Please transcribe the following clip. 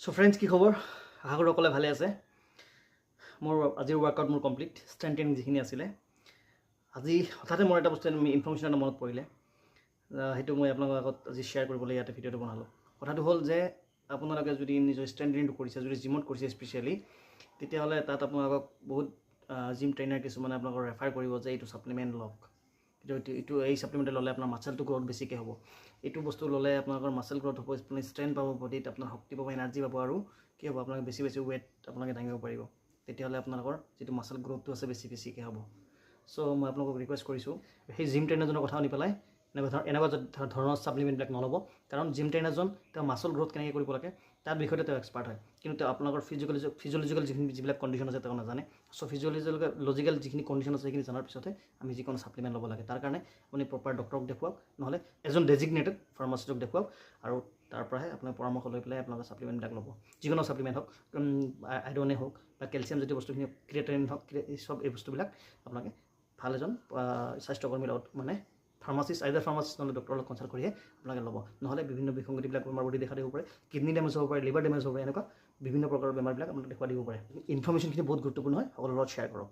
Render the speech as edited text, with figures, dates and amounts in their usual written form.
so friends কি খবৰ আশা কৰোঁ সকলোৱে ভালে আছে মোৰ আজিৰ ৱৰ্কআউট মোৰ কমপ্লিট ষ্ট্ৰেংথ ট্ৰেইনিং যিখিনি আছিলে আজি হঠাতে মোৰ এটা বস্তু ইনফৰ্মেশ্যন এটা মনত পৰিলে সেইটো মই আপোনালোকৰ আগত আজি শ্বেয়াৰ কৰিবলৈ ইয়াতে ভিডিঅ'টো বনালোঁ কথাটো হ'ল যে আপোনালোকে যদি নিজৰ ষ্ট্ৰেংথ ট্ৰেইনিংটো কৰিছে যদি জিমত কৰিছে স্পেচিয়েলি তেতিয়াহ'লে তাত আপোনালোকক বহুত জিম ট্ৰেইনাৰ কিছুমানে আপোনালোকক ৰেফাৰ কৰিব যে এইটো ছাপ্লিমেণ্ট লওক এইটো এই ছাপ্লিমেণ্ট ল'লে আপোনাৰ মাছলটো গ্ৰ'থ বেছিকৈ হ'ব এইটো বস্তু ল'লে আপোনালোকৰ মাছল গ্ৰ'থ হ'ব আপুনি ষ্ট্ৰেংথ পাব বডিত আপোনাৰ শক্তি পাব এনাৰ্জি পাব আৰু কি হ'ব আপোনালোকে বেছি ৱেট আপোনালোকে দাঙিব পাৰিব তেতিয়াহ'লে আপোনালোকৰ যিটো মাছল গ্ৰ'থটো আছে বেছিকৈ হ'ব চ' মই আপোনালোকক ৰিকুৱেষ্ট কৰিছোঁ সেই জিম ট্ৰেইনাৰজনৰ কথা শুনি পেলাই এনেকুৱা ধৰণৰ ছাপ্লিমেণ্টবিলাক নল'ব কাৰণ জিম ট্ৰেইনাৰজন তেওঁ মাছল গ্ৰ'থ কেনেকৈ কৰিব লাগে তাৰ বিষয়তে তেওঁ এক্সপাৰ্ট হয় কিন্তু তেওঁ আপোনালোকৰ ফিজিঅ'লজিকেল যিবিলাক কণ্ডিশ্যন আছে তেওঁ নাজানে চ' ফিজিঅ'লজিকেল যিখিনি কণ্ডিশ্যন আছে সেইখিনি জনাৰ পিছতহে আমি যিকোনো ছাপ্লিমেণ্ট ল'ব লাগে তাৰ কাৰণে আপুনি প্ৰপাৰ ডক্টৰক দেখুৱাওক নহ'লে এজন ডেজিগনেটেড ফাৰ্মাচিষ্টক দেখুৱাওক আৰু তাৰ পৰাহে আপোনাৰ পৰামৰ্শ লৈ পেলাই আপোনালোকে ছাপ্লিমেণ্টবিলাক ল'ব যিকোনো ছাপ্লিমেণ্ট হওক আইৰণেই হওক বা কেলছিয়াম জাতীয় বস্তুখিনি ক্ৰিয়েটিন হওক এই বস্তুবিলাক আপোনালোকে ভাল এজন স্বাস্থ্যকৰ্মীৰ লগত মানে আইদাৰ ফাৰ্মাচিষ্ট নহ'লে ডক্টৰৰ লগত কনচাল্ট কৰিহে আপোনালোকে ল'ব নহ'লে বিভিন্ন বিসংগতিবিলাক বেমাৰ বডি দেখা দিব পাৰে কিডনি ডেমেজ হ'ব পাৰে লিভাৰ ডেমেজ হ'ব পাৰে এনেকুৱা বিভিন্ন প্ৰকাৰৰ বেমাৰবিলাক আপোনালোকে দেখুৱাই দিব পাৰে ইনফৰ্মেশ্যনখিনি বহুত গুৰুত্বপূৰ্ণ হয় সকলোৰে লগত শ্বেয়াৰ কৰক